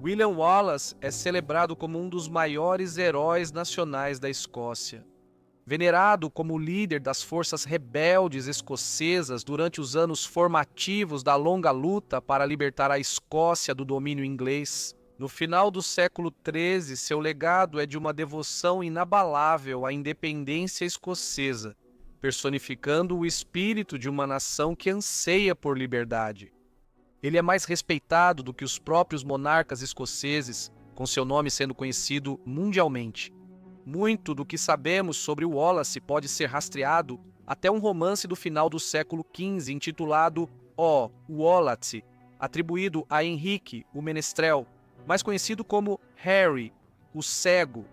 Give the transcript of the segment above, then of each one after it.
William Wallace é celebrado como um dos maiores heróis nacionais da Escócia. Venerado como líder das forças rebeldes escocesas durante os anos formativos da longa luta para libertar a Escócia do domínio inglês, no final do século XIII, seu legado é de uma devoção inabalável à independência escocesa, personificando o espírito de uma nação que anseia por liberdade. Ele é mais respeitado do que os próprios monarcas escoceses, com seu nome sendo conhecido mundialmente. Muito do que sabemos sobre Wallace pode ser rastreado até um romance do final do século XV intitulado O Wallace, atribuído a Henrique, o Menestrel, mais conhecido como Harry, o Cego.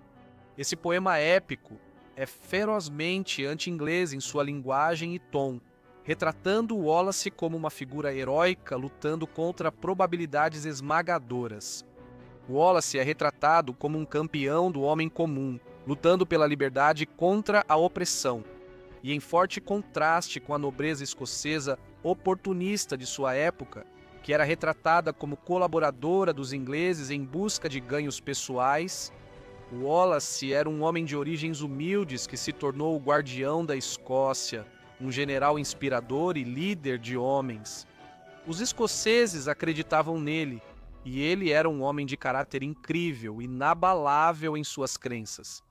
Esse poema épico é ferozmente anti-inglês em sua linguagem e tom, retratando Wallace como uma figura heróica lutando contra probabilidades esmagadoras. Wallace é retratado como um campeão do homem comum, lutando pela liberdade contra a opressão, e em forte contraste com a nobreza escocesa oportunista de sua época, que era retratada como colaboradora dos ingleses em busca de ganhos pessoais. Wallace era um homem de origens humildes que se tornou o guardião da Escócia, um general inspirador e líder de homens. Os escoceses acreditavam nele, e ele era um homem de caráter incrível, inabalável em suas crenças.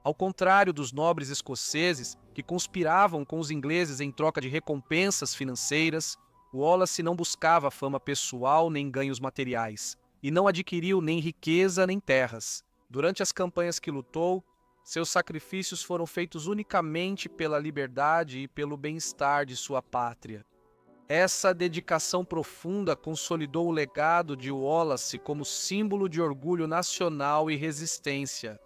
Ao contrário dos nobres escoceses, que conspiravam com os ingleses em troca de recompensas financeiras, Wallace não buscava fama pessoal nem ganhos materiais, e não adquiriu nem riqueza nem terras. Durante as campanhas que lutou, seus sacrifícios foram feitos unicamente pela liberdade e pelo bem-estar de sua pátria. Essa dedicação profunda consolidou o legado de Wallace como símbolo de orgulho nacional e resistência.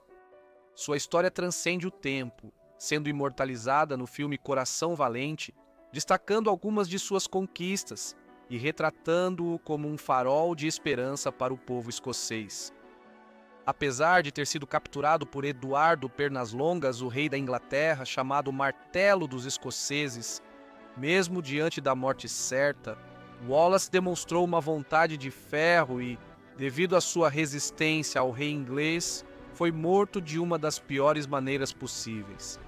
Sua história transcende o tempo, sendo imortalizada no filme Coração Valente, destacando algumas de suas conquistas e retratando-o como um farol de esperança para o povo escocês. Apesar de ter sido capturado por Eduardo Pernalongas, o rei da Inglaterra, chamado Martelo dos Escoceses, mesmo diante da morte certa, Wallace demonstrou uma vontade de ferro e, devido à sua resistência ao rei inglês, foi morto de uma das piores maneiras possíveis.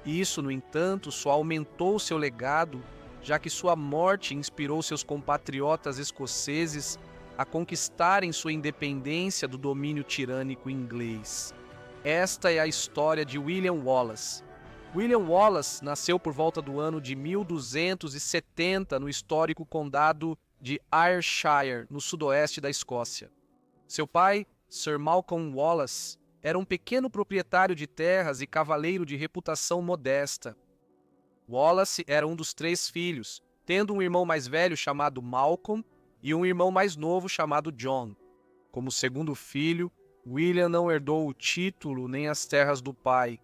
Isso, no entanto, só aumentou seu legado, já que sua morte inspirou seus compatriotas escoceses a conquistarem sua independência do domínio tirânico inglês. Esta é a história de William Wallace. William Wallace nasceu por volta do ano de 1270 no histórico condado de Ayrshire, no sudoeste da Escócia. Seu pai, Sir Malcolm Wallace, era um pequeno proprietário de terras e cavaleiro de reputação modesta. Wallace era um dos 3 filhos, tendo um irmão mais velho chamado Malcolm e um irmão mais novo chamado John. Como segundo filho, William não herdou o título nem as terras do pai,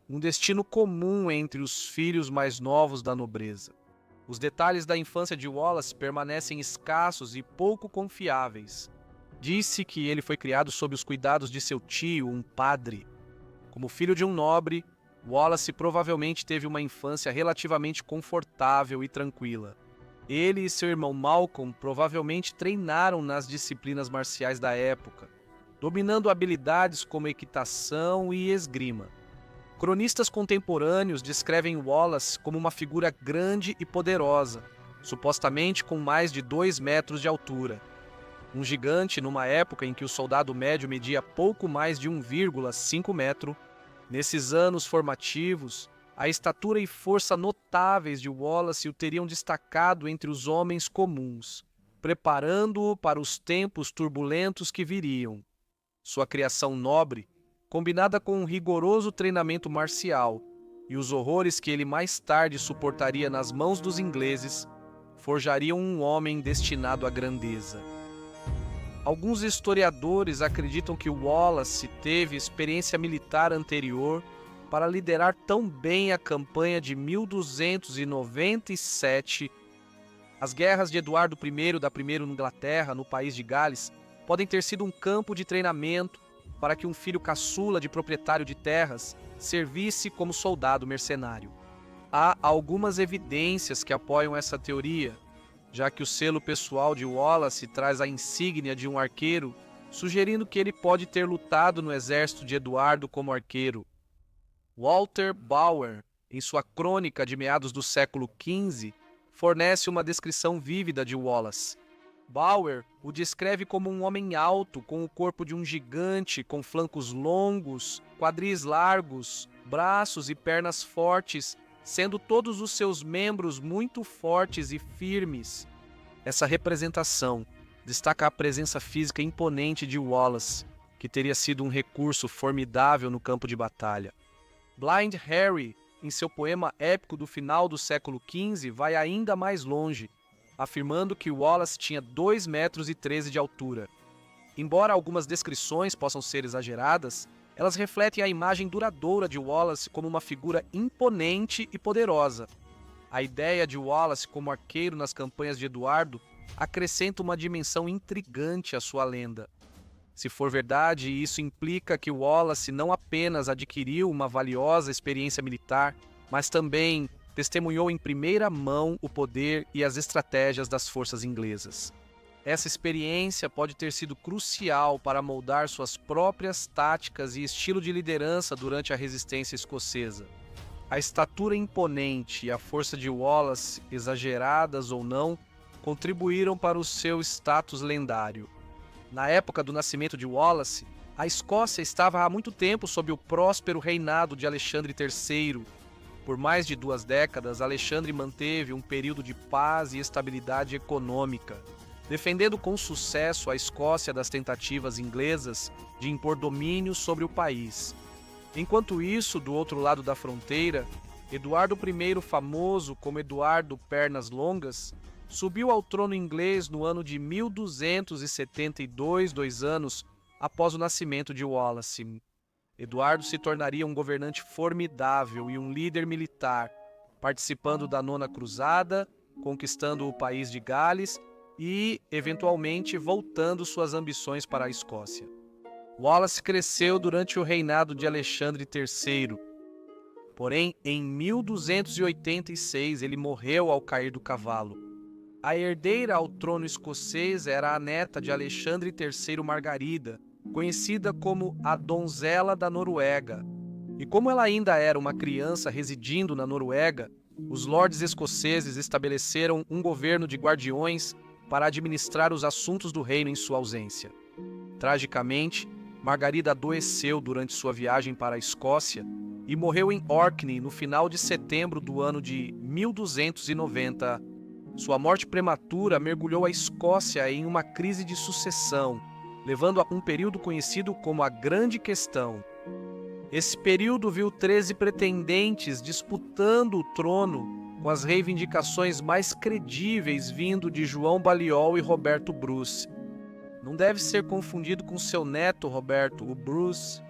um destino comum entre os filhos mais novos da nobreza. Os detalhes da infância de Wallace permanecem escassos e pouco confiáveis. Disse que ele foi criado sob os cuidados de seu tio, um padre. Como filho de um nobre, Wallace provavelmente teve uma infância relativamente confortável e tranquila. Ele e seu irmão Malcolm provavelmente treinaram nas disciplinas marciais da época, dominando habilidades como equitação e esgrima. Cronistas contemporâneos descrevem Wallace como uma figura grande e poderosa, supostamente com mais de 2 metros de altura. Um gigante numa época em que o soldado médio media pouco mais de 1,5 metro, nesses anos formativos, a estatura e força notáveis de Wallace o teriam destacado entre os homens comuns, preparando-o para os tempos turbulentos que viriam. Sua criação nobre, combinada com um rigoroso treinamento marcial e os horrores que ele mais tarde suportaria nas mãos dos ingleses, forjariam um homem destinado à grandeza. Alguns historiadores acreditam que Wallace teve experiência militar anterior para liderar tão bem a campanha de 1297. As guerras de Eduardo I da Primeira Inglaterra no país de Gales podem ter sido um campo de treinamento para que um filho caçula de proprietário de terras servisse como soldado mercenário. Há algumas evidências que apoiam essa teoria, já que o selo pessoal de Wallace traz a insígnia de um arqueiro sugerindo que ele pode ter lutado no exército de Eduardo como arqueiro. Walter Bauer, em sua crônica de meados do século XV, fornece uma descrição vívida de Wallace. Bauer o descreve como um homem alto, com o corpo de um gigante, com flancos longos, quadris largos, braços e pernas fortes, sendo todos os seus membros muito fortes e firmes. Essa representação destaca a presença física imponente de Wallace, que teria sido um recurso formidável no campo de batalha. Blind Harry, em seu poema épico do final do século XV, vai ainda mais longe, afirmando que Wallace tinha 2,13 metros de altura. Embora algumas descrições possam ser exageradas, elas refletem a imagem duradoura de Wallace como uma figura imponente e poderosa. A ideia de Wallace como arqueiro nas campanhas de Eduardo acrescenta uma dimensão intrigante à sua lenda. Se for verdade, isso implica que Wallace não apenas adquiriu uma valiosa experiência militar, mas também testemunhou em primeira mão o poder e as estratégias das forças inglesas. Essa experiência pode ter sido crucial para moldar suas próprias táticas e estilo de liderança durante a resistência escocesa. A estatura imponente e a força de Wallace, exageradas ou não, contribuíram para o seu status lendário. Na época do nascimento de Wallace, a Escócia estava há muito tempo sob o próspero reinado de Alexandre III. Por mais de 2 décadas, Alexandre manteve um período de paz e estabilidade econômica, defendendo com sucesso a Escócia das tentativas inglesas de impor domínio sobre o país. Enquanto isso, do outro lado da fronteira, Eduardo I, famoso como Eduardo Pernas Longas, subiu ao trono inglês no ano de 1272, 2 anos após o nascimento de Wallace. Eduardo se tornaria um governante formidável e um líder militar, participando da Nona Cruzada, conquistando o país de Gales e, eventualmente, voltando suas ambições para a Escócia. Wallace cresceu durante o reinado de Alexandre III. Porém, em 1286, ele morreu ao cair do cavalo. A herdeira ao trono escocês era a neta de Alexandre III Margarida, conhecida como a Donzela da Noruega. E como ela ainda era uma criança residindo na Noruega, os lordes escoceses estabeleceram um governo de guardiões para administrar os assuntos do reino em sua ausência. Tragicamente, Margarida adoeceu durante sua viagem para a Escócia e morreu em Orkney no final de setembro do ano de 1290. Sua morte prematura mergulhou a Escócia em uma crise de sucessão, levando a um período conhecido como a Grande Questão. Esse período viu 13 pretendentes disputando o trono, com as reivindicações mais credíveis vindo de João Balliol e Roberto Bruce. Não deve ser confundido com seu neto Roberto, o Bruce.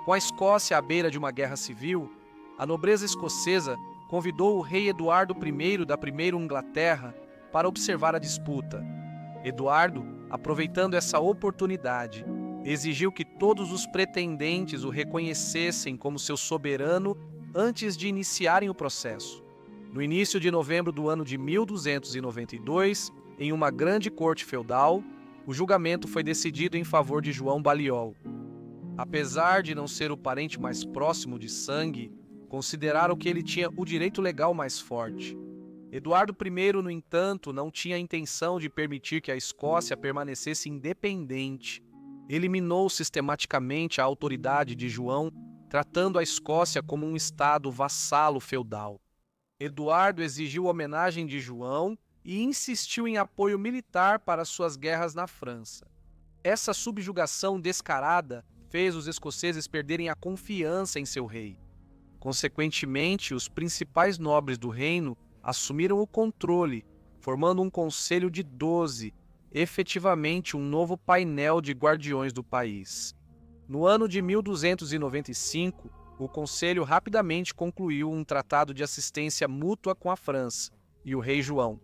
Com a Escócia à beira de uma guerra civil, a nobreza escocesa convidou o rei Eduardo I da Primeira Inglaterra para observar a disputa. Eduardo, aproveitando essa oportunidade, exigiu que todos os pretendentes o reconhecessem como seu soberano antes de iniciarem o processo. No início de novembro do ano de 1292, em uma grande corte feudal, o julgamento foi decidido em favor de João Balliol. Apesar de não ser o parente mais próximo de sangue, consideraram que ele tinha o direito legal mais forte. Eduardo I, no entanto, não tinha a intenção de permitir que a Escócia permanecesse independente. Eliminou sistematicamente a autoridade de João, tratando a Escócia como um estado vassalo feudal. Eduardo exigiu homenagem de João e insistiu em apoio militar para suas guerras na França. Essa subjugação descarada fez os escoceses perderem a confiança em seu rei. Consequentemente, os principais nobres do reino assumiram o controle, formando um conselho de 12, efetivamente um novo painel de guardiões do país. No ano de 1295, o conselho rapidamente concluiu um tratado de assistência mútua com a França e o rei João.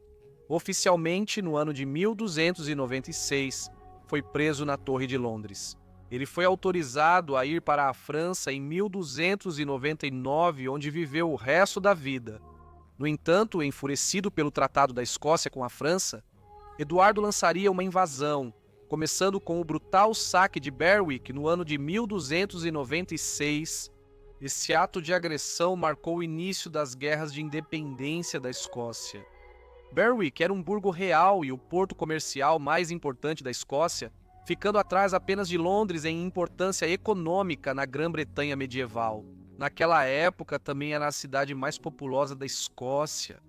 Oficialmente, no ano de 1296, foi preso na Torre de Londres. Ele foi autorizado a ir para a França em 1299, onde viveu o resto da vida. No entanto, enfurecido pelo Tratado da Escócia com a França, Eduardo lançaria uma invasão começando com o brutal saque de Berwick no ano de 1296. Esse ato de agressão marcou o início das guerras de independência da Escócia. Berwick era um burgo real e o porto comercial mais importante da Escócia, ficando atrás apenas de Londres em importância econômica na Grã-Bretanha medieval. Naquela época, também era a cidade mais populosa da Escócia.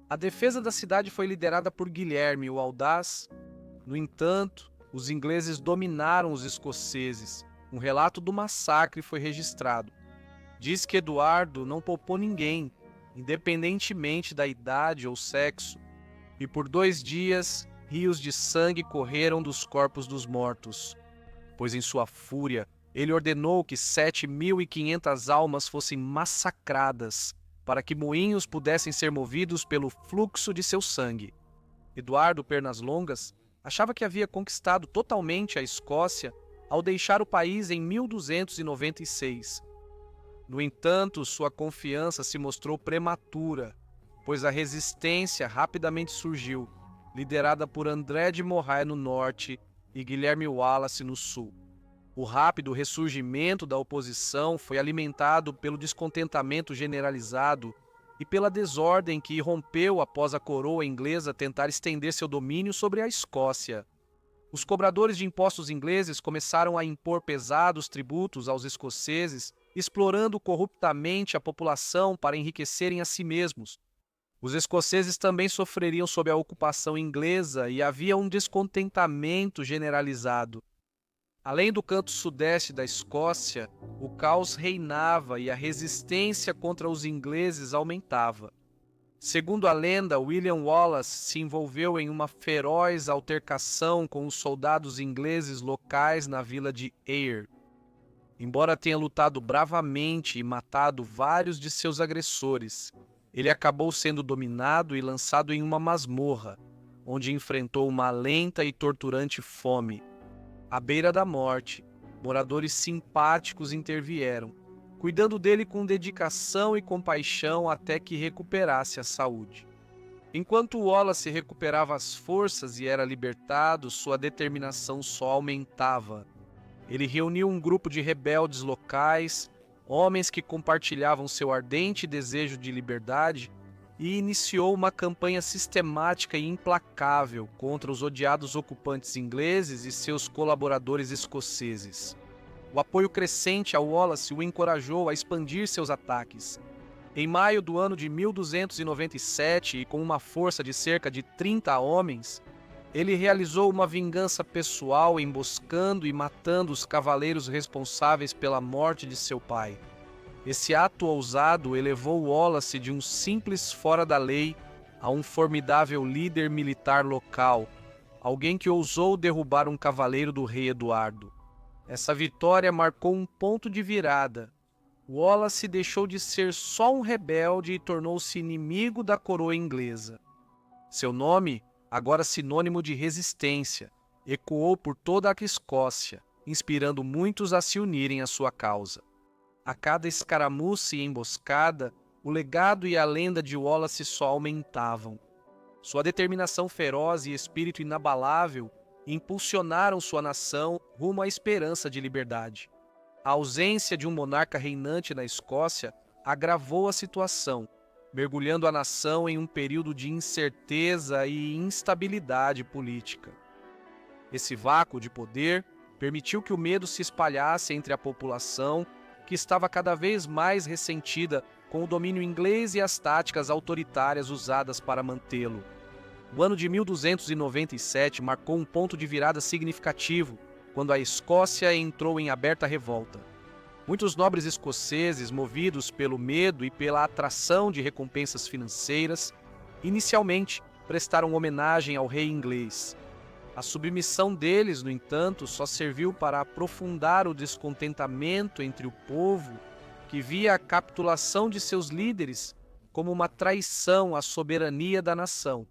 A defesa da cidade foi liderada por Guilherme, o Audaz. No entanto, os ingleses dominaram os escoceses. Um relato do massacre foi registrado. Diz que Eduardo não poupou ninguém, independentemente da idade ou sexo, e por 2 dias rios de sangue correram dos corpos dos mortos, pois em sua fúria ele ordenou que 7.500 almas fossem massacradas, para que moinhos pudessem ser movidos pelo fluxo de seu sangue. Eduardo Pernas Longas achava que havia conquistado totalmente a Escócia ao deixar o país em 1296. No entanto, sua confiança se mostrou prematura, pois a resistência rapidamente surgiu, liderada por André de Moray no norte e Guilherme Wallace no sul. O rápido ressurgimento da oposição foi alimentado pelo descontentamento generalizado e pela desordem que irrompeu após a coroa inglesa tentar estender seu domínio sobre a Escócia. Os cobradores de impostos ingleses começaram a impor pesados tributos aos escoceses, explorando corruptamente a população para enriquecerem a si mesmos. Os escoceses também sofreriam sob a ocupação inglesa e havia um descontentamento generalizado. Além do canto sudeste da Escócia, o caos reinava e a resistência contra os ingleses aumentava. Segundo a lenda, William Wallace se envolveu em uma feroz altercação com os soldados ingleses locais na vila de Ayr. Embora tenha lutado bravamente e matado vários de seus agressores, ele acabou sendo dominado e lançado em uma masmorra, onde enfrentou uma lenta e torturante fome. À beira da morte, moradores simpáticos intervieram, cuidando dele com dedicação e compaixão até que recuperasse a saúde. Enquanto Wallace recuperava as forças e era libertado, sua determinação só aumentava. Ele reuniu um grupo de rebeldes locais, homens que compartilhavam seu ardente desejo de liberdade, e iniciou uma campanha sistemática e implacável contra os odiados ocupantes ingleses e seus colaboradores escoceses. O apoio crescente a Wallace o encorajou a expandir seus ataques. Em maio do ano de 1297, e com uma força de cerca de 30 homens, ele realizou uma vingança pessoal emboscando e matando os cavaleiros responsáveis pela morte de seu pai. Esse ato ousado elevou Wallace de um simples fora da lei a um formidável líder militar local, alguém que ousou derrubar um cavaleiro do rei Eduardo. Essa vitória marcou um ponto de virada. Wallace deixou de ser só um rebelde e tornou-se inimigo da coroa inglesa. Seu nome, agora sinônimo de resistência, ecoou por toda a Escócia, inspirando muitos a se unirem à sua causa. A cada escaramuça e emboscada, o legado e a lenda de Wallace só aumentavam. Sua determinação feroz e espírito inabalável impulsionaram sua nação rumo à esperança de liberdade. A ausência de um monarca reinante na Escócia agravou a situação, mergulhando a nação em um período de incerteza e instabilidade política. Esse vácuo de poder permitiu que o medo se espalhasse entre a população, que estava cada vez mais ressentida com o domínio inglês e as táticas autoritárias usadas para mantê-lo. O ano de 1297 marcou um ponto de virada significativo, quando a Escócia entrou em aberta revolta. Muitos nobres escoceses, movidos pelo medo e pela atração de recompensas financeiras, inicialmente prestaram homenagem ao rei inglês. A submissão deles, no entanto, só serviu para aprofundar o descontentamento entre o povo, que via a capitulação de seus líderes como uma traição à soberania da nação.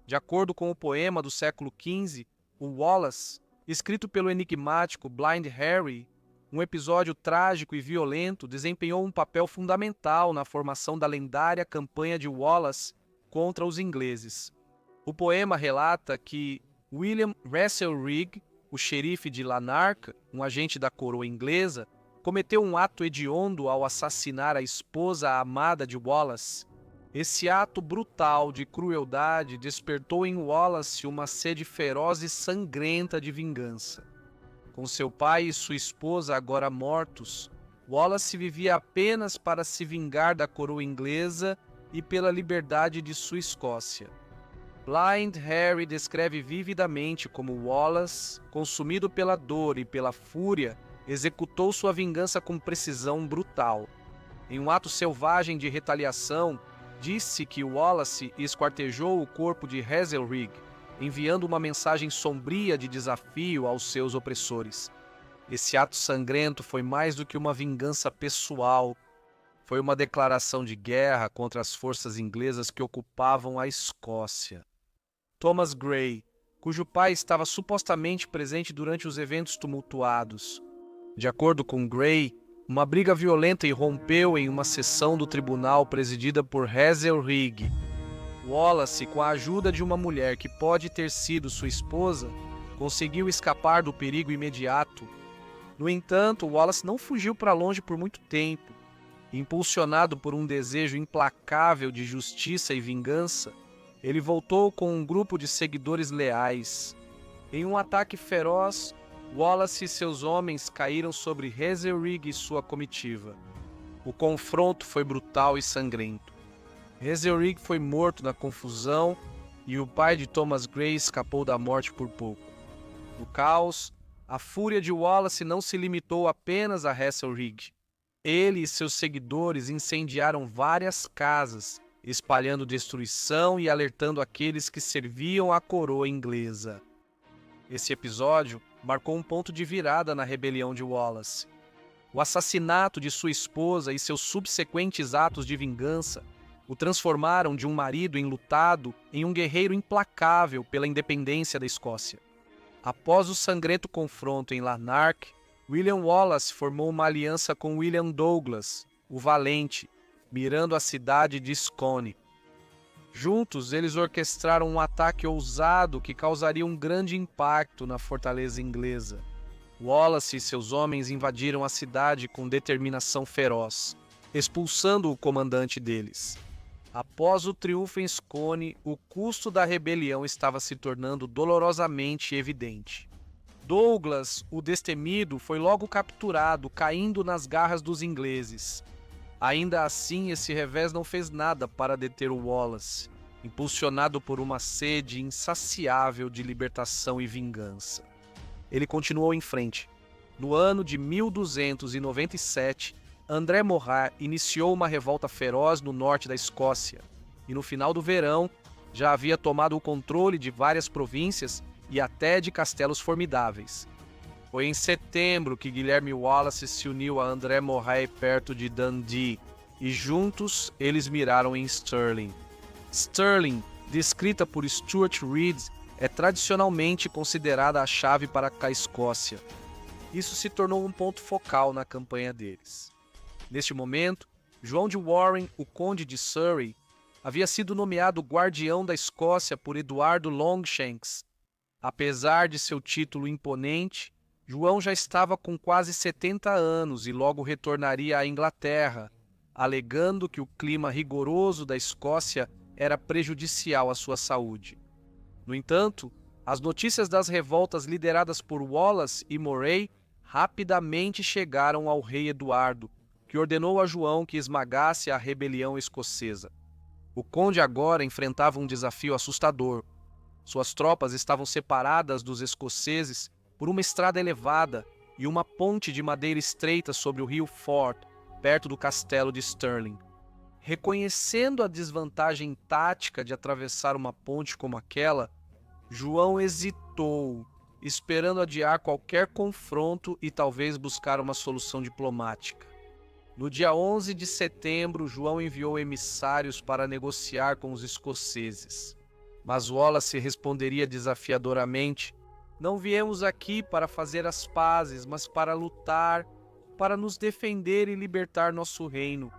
De acordo com o poema do século XV, o Wallace, escrito pelo enigmático Blind Harry, um episódio trágico e violento desempenhou um papel fundamental na formação da lendária campanha de Wallace contra os ingleses. O poema relata que William Russell Rigg, o xerife de Lanark, um agente da coroa inglesa, cometeu um ato hediondo ao assassinar a esposa amada de Wallace. Esse ato brutal de crueldade despertou em Wallace uma sede feroz e sangrenta de vingança. Com seu pai e sua esposa agora mortos, Wallace vivia apenas para se vingar da coroa inglesa e pela liberdade de sua Escócia. Blind Harry descreve vividamente como Wallace, consumido pela dor e pela fúria, executou sua vingança com precisão brutal. Em um ato selvagem de retaliação, disse que Wallace esquartejou o corpo de Hazelrig, enviando uma mensagem sombria de desafio aos seus opressores. Esse ato sangrento foi mais do que uma vingança pessoal. Foi uma declaração de guerra contra as forças inglesas que ocupavam a Escócia. Thomas Grey, cujo pai estava supostamente presente durante os eventos tumultuados. De acordo com Grey, uma briga violenta irrompeu em uma sessão do tribunal presidida por Hazelrig. Wallace, com a ajuda de uma mulher que pode ter sido sua esposa, conseguiu escapar do perigo imediato. No entanto, Wallace não fugiu para longe por muito tempo. Impulsionado por um desejo implacável de justiça e vingança, ele voltou com um grupo de seguidores leais. Em um ataque feroz, Wallace e seus homens caíram sobre Hazelrig e sua comitiva. O confronto foi brutal e sangrento. Hazelrig foi morto na confusão e o pai de Thomas Grey escapou da morte por pouco. No caos, a fúria de Wallace não se limitou apenas a Hazelrig. Ele e seus seguidores incendiaram várias casas, espalhando destruição e alertando aqueles que serviam à coroa inglesa. Esse episódio marcou um ponto de virada na rebelião de Wallace. O assassinato de sua esposa e seus subsequentes atos de vingança o transformaram de um marido enlutado em um guerreiro implacável pela independência da Escócia. Após o sangrento confronto em Lanark, William Wallace formou uma aliança com William Douglas, o Valente, mirando a cidade de Scone. Juntos, eles orquestraram um ataque ousado que causaria um grande impacto na fortaleza inglesa. Wallace e seus homens invadiram a cidade com determinação feroz, expulsando o comandante deles. Após o triunfo em Scone, o custo da rebelião estava se tornando dolorosamente evidente. Douglas, o destemido, foi logo capturado, caindo nas garras dos ingleses. Ainda assim, esse revés não fez nada para deter o Wallace, impulsionado por uma sede insaciável de libertação e vingança. Ele continuou em frente. No ano de 1297, André Morrat iniciou uma revolta feroz no norte da Escócia, e no final do verão já havia tomado o controle de várias províncias e até de castelos formidáveis. Foi em setembro que Guilherme Wallace se uniu a André Morrat perto de Dundee, e juntos eles miraram em Stirling. Stirling, descrita por Stuart Reid, é tradicionalmente considerada a chave para a Escócia. Isso se tornou um ponto focal na campanha deles. Neste momento, João de Warren, o conde de Surrey, havia sido nomeado guardião da Escócia por Eduardo Longshanks. Apesar de seu título imponente, João já estava com quase 70 anos e logo retornaria à Inglaterra, alegando que o clima rigoroso da Escócia era prejudicial à sua saúde. No entanto, as notícias das revoltas lideradas por Wallace e Moray rapidamente chegaram ao rei Eduardo, que ordenou a João que esmagasse a rebelião escocesa. O conde agora enfrentava um desafio assustador. Suas tropas estavam separadas dos escoceses por uma estrada elevada e uma ponte de madeira estreita sobre o rio Forth, perto do castelo de Stirling. Reconhecendo a desvantagem tática de atravessar uma ponte como aquela, João hesitou, esperando adiar qualquer confronto e talvez buscar uma solução diplomática. No dia 11 de setembro, João enviou emissários para negociar com os escoceses. Mas Wallace responderia desafiadoramente: "Não viemos aqui para fazer as pazes, mas para lutar, para nos defender e libertar nosso reino."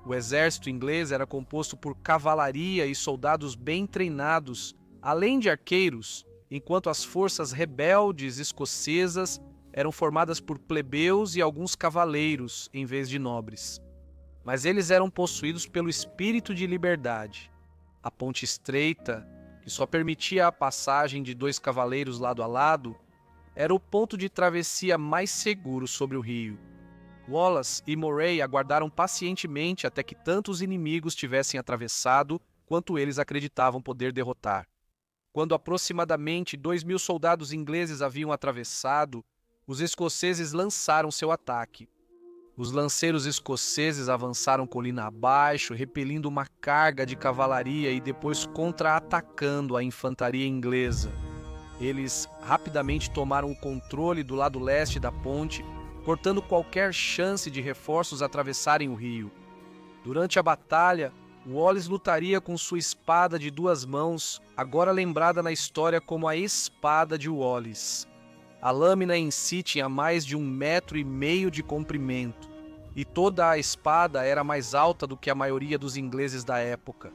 O exército inglês era composto por cavalaria e soldados bem treinados, além de arqueiros, enquanto as forças rebeldes escocesas eram formadas por plebeus e alguns cavaleiros em vez de nobres. Mas eles eram possuídos pelo espírito de liberdade. A ponte estreita, que só permitia a passagem de 2 cavaleiros lado a lado, era o ponto de travessia mais seguro sobre o rio. Wallace e Moray aguardaram pacientemente até que tantos inimigos tivessem atravessado quanto eles acreditavam poder derrotar. Quando aproximadamente 2.000 soldados ingleses haviam atravessado, os escoceses lançaram seu ataque. Os lanceiros escoceses avançaram colina abaixo, repelindo uma carga de cavalaria e depois contra-atacando a infantaria inglesa. Eles rapidamente tomaram o controle do lado leste da ponte, cortando qualquer chance de reforços atravessarem o rio. Durante a batalha, Wallace lutaria com sua espada de 2 mãos, agora lembrada na história como a Espada de Wallace. A lâmina em si tinha mais de 1,5 metros de comprimento, e toda a espada era mais alta do que a maioria dos ingleses da época.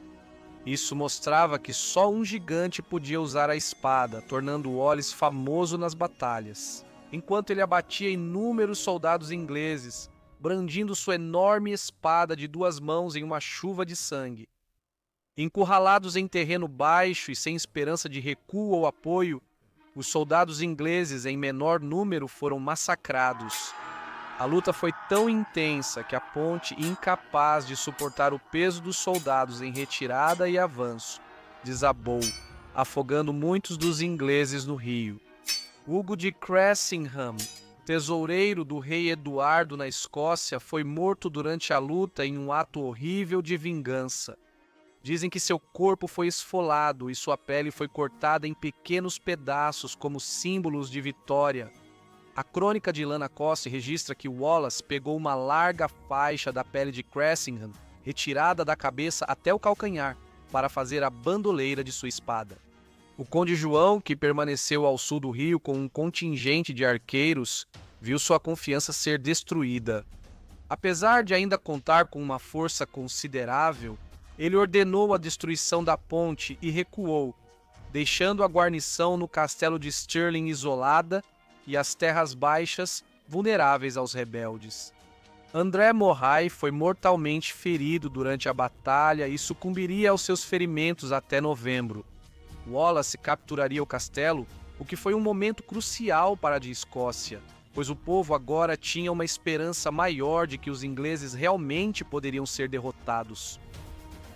Isso mostrava que só um gigante podia usar a espada, tornando Wallace famoso nas batalhas, enquanto ele abatia inúmeros soldados ingleses, brandindo sua enorme espada de 2 mãos em uma chuva de sangue. Encurralados em terreno baixo e sem esperança de recuo ou apoio, os soldados ingleses em menor número foram massacrados. A luta foi tão intensa que a ponte, incapaz de suportar o peso dos soldados em retirada e avanço, desabou, afogando muitos dos ingleses no rio. Hugo de Cressingham, tesoureiro do rei Eduardo na Escócia, foi morto durante a luta em um ato horrível de vingança. Dizem que seu corpo foi esfolado e sua pele foi cortada em pequenos pedaços como símbolos de vitória. A crônica de Lana Coste registra que Wallace pegou uma larga faixa da pele de Cressingham, retirada da cabeça até o calcanhar, para fazer a bandoleira de sua espada. O conde João, que permaneceu ao sul do rio com um contingente de arqueiros, viu sua confiança ser destruída. Apesar de ainda contar com uma força considerável, ele ordenou a destruição da ponte e recuou, deixando a guarnição no castelo de Stirling isolada e as terras baixas vulneráveis aos rebeldes. André Moray foi mortalmente ferido durante a batalha e sucumbiria aos seus ferimentos até novembro. Wallace capturaria o castelo, o que foi um momento crucial para a Escócia, pois o povo agora tinha uma esperança maior de que os ingleses realmente poderiam ser derrotados.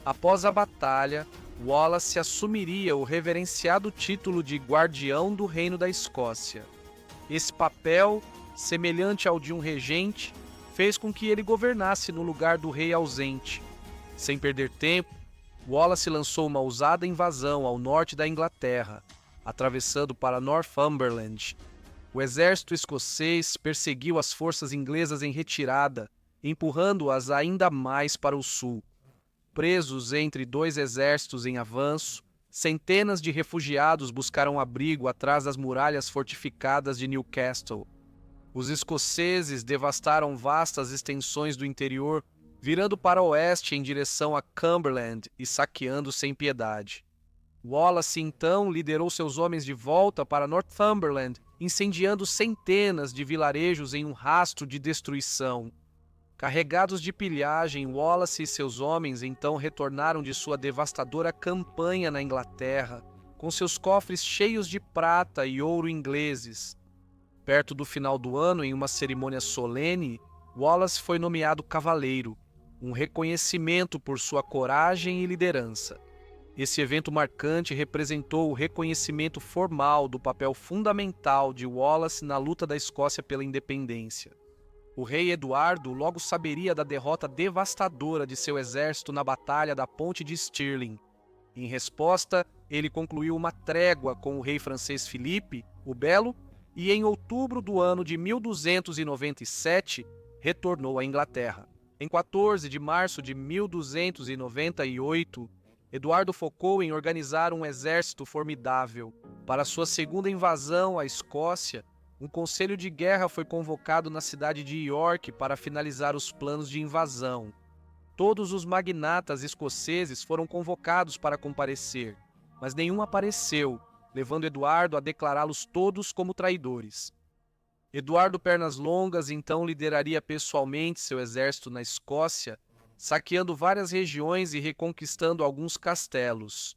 Após a batalha, Wallace assumiria o reverenciado título de Guardião do Reino da Escócia. Esse papel, semelhante ao de um regente, fez com que ele governasse no lugar do rei ausente. Sem perder tempo, Wallace lançou uma ousada invasão ao norte da Inglaterra, atravessando para Northumberland. O exército escocês perseguiu as forças inglesas em retirada, empurrando-as ainda mais para o sul. Presos entre 2 exércitos em avanço, centenas de refugiados buscaram abrigo atrás das muralhas fortificadas de Newcastle. Os escoceses devastaram vastas extensões do interior, virando para o oeste em direção a Cumberland e saqueando sem piedade. Wallace então liderou seus homens de volta para Northumberland, incendiando centenas de vilarejos em um rastro de destruição. Carregados de pilhagem, Wallace e seus homens então retornaram de sua devastadora campanha na Inglaterra, com seus cofres cheios de prata e ouro ingleses. Perto do final do ano, em uma cerimônia solene, Wallace foi nomeado cavaleiro, um reconhecimento por sua coragem e liderança. Esse evento marcante representou o reconhecimento formal do papel fundamental de Wallace na luta da Escócia pela independência. O rei Eduardo logo saberia da derrota devastadora de seu exército na Batalha da Ponte de Stirling. Em resposta, ele concluiu uma trégua com o rei francês Filipe, o Belo, e em outubro do ano de 1297, retornou à Inglaterra. Em 14 de março de 1298, Eduardo focou em organizar um exército formidável. Para sua segunda invasão à Escócia, um conselho de guerra foi convocado na cidade de York para finalizar os planos de invasão. Todos os magnatas escoceses foram convocados para comparecer, mas nenhum apareceu, levando Eduardo a declará-los todos como traidores. Eduardo Pernas Longas então lideraria pessoalmente seu exército na Escócia, saqueando várias regiões e reconquistando alguns castelos.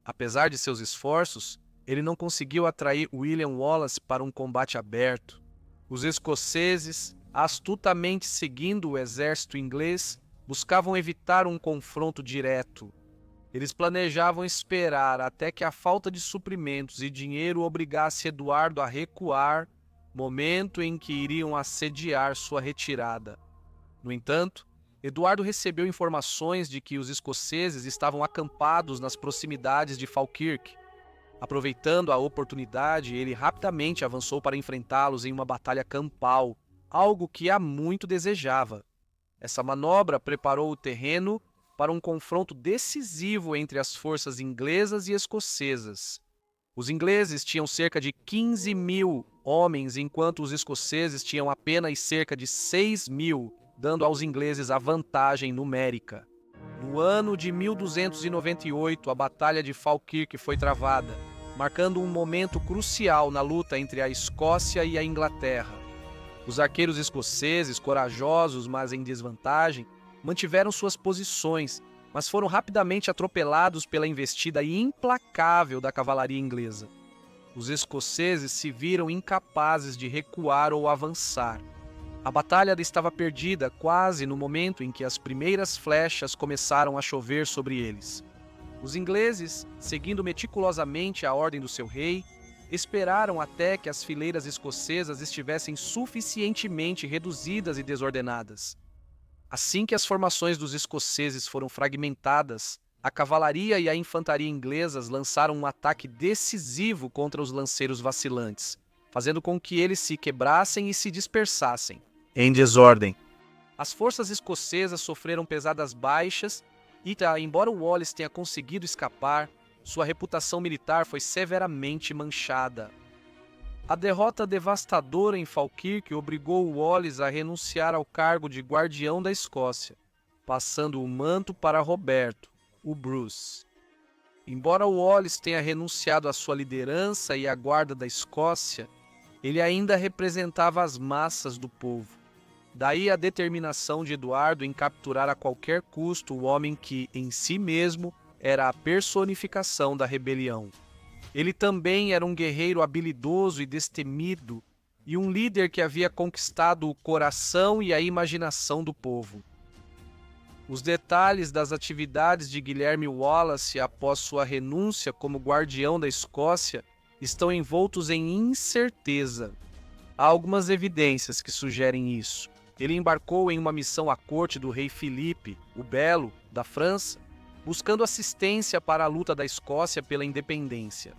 Apesar de seus esforços, ele não conseguiu atrair William Wallace para um combate aberto. Os escoceses, astutamente seguindo o exército inglês, buscavam evitar um confronto direto. Eles planejavam esperar até que a falta de suprimentos e dinheiro obrigasse Eduardo a recuar, momento em que iriam assediar sua retirada. No entanto, Eduardo recebeu informações de que os escoceses estavam acampados nas proximidades de Falkirk. Aproveitando a oportunidade, ele rapidamente avançou para enfrentá-los em uma batalha campal, algo que há muito desejava. Essa manobra preparou o terreno para um confronto decisivo entre as forças inglesas e escocesas. Os ingleses tinham cerca de 15.000 homens, enquanto os escoceses tinham apenas cerca de 6.000, dando aos ingleses a vantagem numérica. No ano de 1298, a Batalha de Falkirk foi travada, marcando um momento crucial na luta entre a Escócia e a Inglaterra. Os arqueiros escoceses, corajosos mas em desvantagem, mantiveram suas posições, mas foram rapidamente atropelados pela investida implacável da cavalaria inglesa. Os escoceses se viram incapazes de recuar ou avançar. A batalha estava perdida quase no momento em que as primeiras flechas começaram a chover sobre eles. Os ingleses, seguindo meticulosamente a ordem do seu rei, esperaram até que as fileiras escocesas estivessem suficientemente reduzidas e desordenadas. Assim que as formações dos escoceses foram fragmentadas, a cavalaria e a infantaria inglesas lançaram um ataque decisivo contra os lanceiros vacilantes, fazendo com que eles se quebrassem e se dispersassem em desordem. As forças escocesas sofreram pesadas baixas e, embora Wallace tenha conseguido escapar, sua reputação militar foi severamente manchada. A derrota devastadora em Falkirk obrigou Wallace a renunciar ao cargo de guardião da Escócia, passando o manto para Roberto, o Bruce. Embora Wallace tenha renunciado à sua liderança e à guarda da Escócia, ele ainda representava as massas do povo. Daí a determinação de Eduardo em capturar a qualquer custo o homem que, em si mesmo, era a personificação da rebelião. Ele também era um guerreiro habilidoso e destemido, e um líder que havia conquistado o coração e a imaginação do povo. Os detalhes das atividades de Guilherme Wallace após sua renúncia como guardião da Escócia estão envoltos em incerteza. Há algumas evidências que sugerem isso. Ele embarcou em uma missão à corte do rei Filipe, o Belo, da França, buscando assistência para a luta da Escócia pela independência.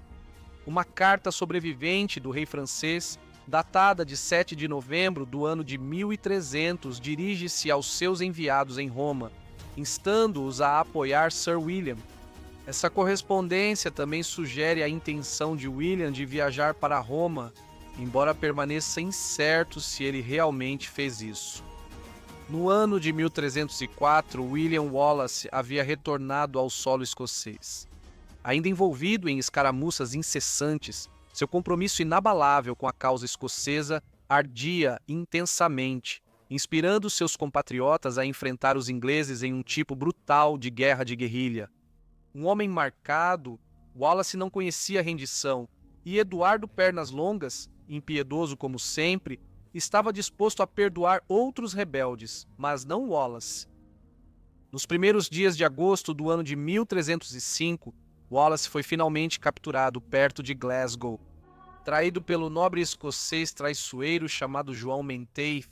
Uma carta sobrevivente do rei francês, datada de 7 de novembro do ano de 1300, dirige-se aos seus enviados em Roma, instando-os a apoiar Sir William. Essa correspondência também sugere a intenção de William de viajar para Roma, embora permaneça incerto se ele realmente fez isso. No ano de 1304, William Wallace havia retornado ao solo escocês. Ainda envolvido em escaramuças incessantes, seu compromisso inabalável com a causa escocesa ardia intensamente, inspirando seus compatriotas a enfrentar os ingleses em um tipo brutal de guerra de guerrilha. Um homem marcado, Wallace não conhecia rendição, e Eduardo Pernas Longas, impiedoso como sempre, estava disposto a perdoar outros rebeldes, mas não Wallace. Nos primeiros dias de agosto do ano de 1305, Wallace foi finalmente capturado perto de Glasgow, traído pelo nobre escocês traiçoeiro chamado João Menteith.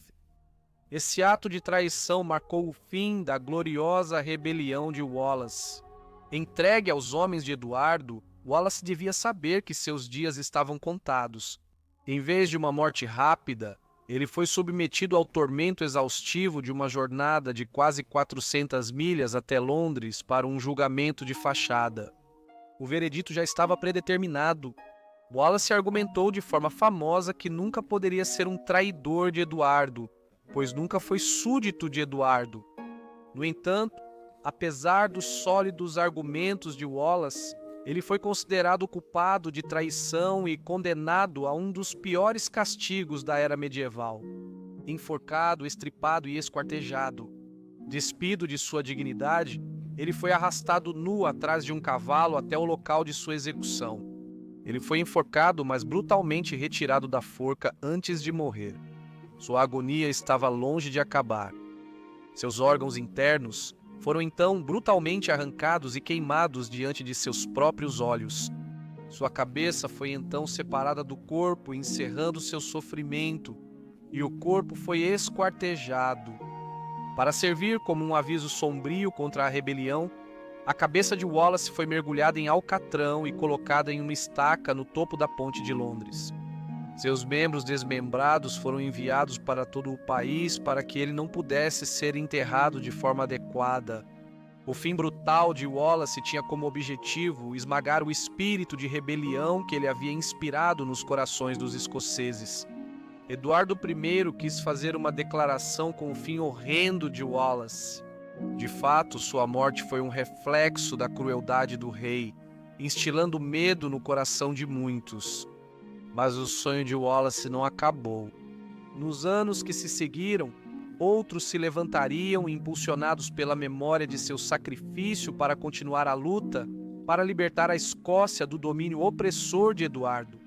Esse ato de traição marcou o fim da gloriosa rebelião de Wallace. Entregue aos homens de Eduardo, Wallace devia saber que seus dias estavam contados. Em vez de uma morte rápida, ele foi submetido ao tormento exaustivo de uma jornada de quase 400 milhas até Londres para um julgamento de fachada. O veredito já estava predeterminado. Wallace argumentou de forma famosa que nunca poderia ser um traidor de Eduardo, pois nunca foi súdito de Eduardo. No entanto, apesar dos sólidos argumentos de Wallace, Ele foi considerado culpado de traição e condenado a um dos piores castigos da era medieval: enforcado, estripado e esquartejado. Despido de sua dignidade, ele foi arrastado nu atrás de um cavalo até o local de sua execução. Ele foi enforcado, mas brutalmente retirado da forca antes de morrer. Sua agonia estava longe de acabar. Seus órgãos internos foram então brutalmente arrancados e queimados diante de seus próprios olhos. Sua cabeça foi então separada do corpo, encerrando seu sofrimento, e o corpo foi esquartejado. Para servir como um aviso sombrio contra a rebelião, a cabeça de Wallace foi mergulhada em alcatrão e colocada em uma estaca no topo da ponte de Londres. Seus membros desmembrados foram enviados para todo o país para que ele não pudesse ser enterrado de forma adequada. O fim brutal de Wallace tinha como objetivo esmagar o espírito de rebelião que ele havia inspirado nos corações dos escoceses. Eduardo I quis fazer uma declaração com o fim horrendo de Wallace. De fato, sua morte foi um reflexo da crueldade do rei, instilando medo no coração de muitos. Mas o sonho de Wallace não acabou. Nos anos que se seguiram, outros se levantariam impulsionados pela memória de seu sacrifício para continuar a luta, para libertar a Escócia do domínio opressor de Eduardo.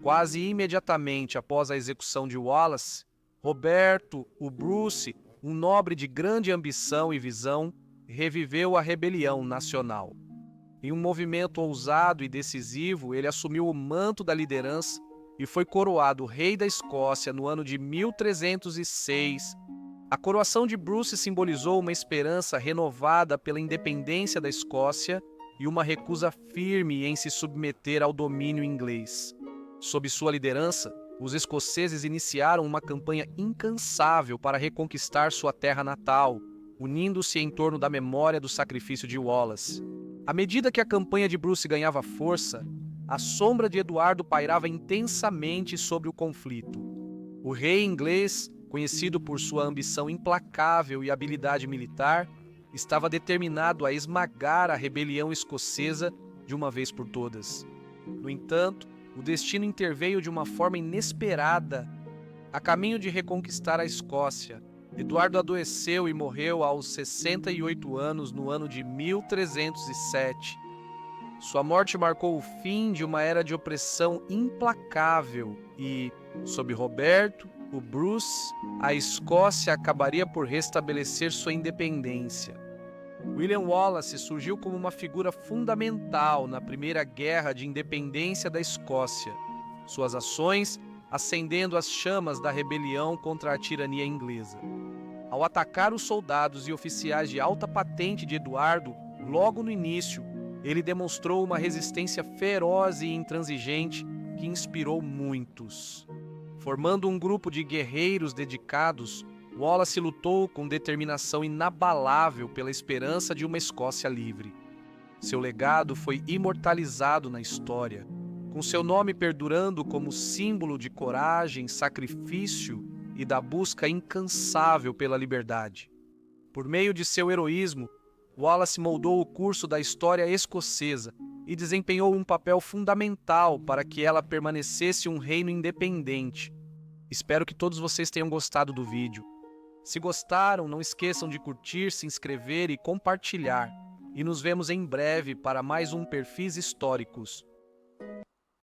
Quase imediatamente após a execução de Wallace, Roberto, o Bruce, um nobre de grande ambição e visão, reviveu a rebelião nacional. Em um movimento ousado e decisivo, ele assumiu o manto da liderança e foi coroado rei da Escócia no ano de 1306. A coroação de Bruce simbolizou uma esperança renovada pela independência da Escócia e uma recusa firme em se submeter ao domínio inglês. Sob sua liderança, os escoceses iniciaram uma campanha incansável para reconquistar sua terra natal, unindo-se em torno da memória do sacrifício de Wallace. À medida que a campanha de Bruce ganhava força, a sombra de Eduardo pairava intensamente sobre o conflito. O rei inglês, conhecido por sua ambição implacável e habilidade militar, estava determinado a esmagar a rebelião escocesa de uma vez por todas. No entanto, o destino interveio de uma forma inesperada. A caminho de reconquistar a Escócia, Eduardo adoeceu e morreu aos 68 anos no ano de 1307. Sua morte marcou o fim de uma era de opressão implacável e, sob Roberto, o Bruce, a Escócia acabaria por restabelecer sua independência. William Wallace surgiu como uma figura fundamental na Primeira Guerra de Independência da Escócia. Suas ações acendendo as chamas da rebelião contra a tirania inglesa. Ao atacar os soldados e oficiais de alta patente de Eduardo, logo no início, ele demonstrou uma resistência feroz e intransigente que inspirou muitos. Formando um grupo de guerreiros dedicados, Wallace lutou com determinação inabalável pela esperança de uma Escócia livre. Seu legado foi imortalizado na história, com seu nome perdurando como símbolo de coragem, sacrifício e da busca incansável pela liberdade. Por meio de seu heroísmo, Wallace moldou o curso da história escocesa e desempenhou um papel fundamental para que ela permanecesse um reino independente. Espero que todos vocês tenham gostado do vídeo. Se gostaram, não esqueçam de curtir, se inscrever e compartilhar. E nos vemos em breve para mais um Perfis Históricos.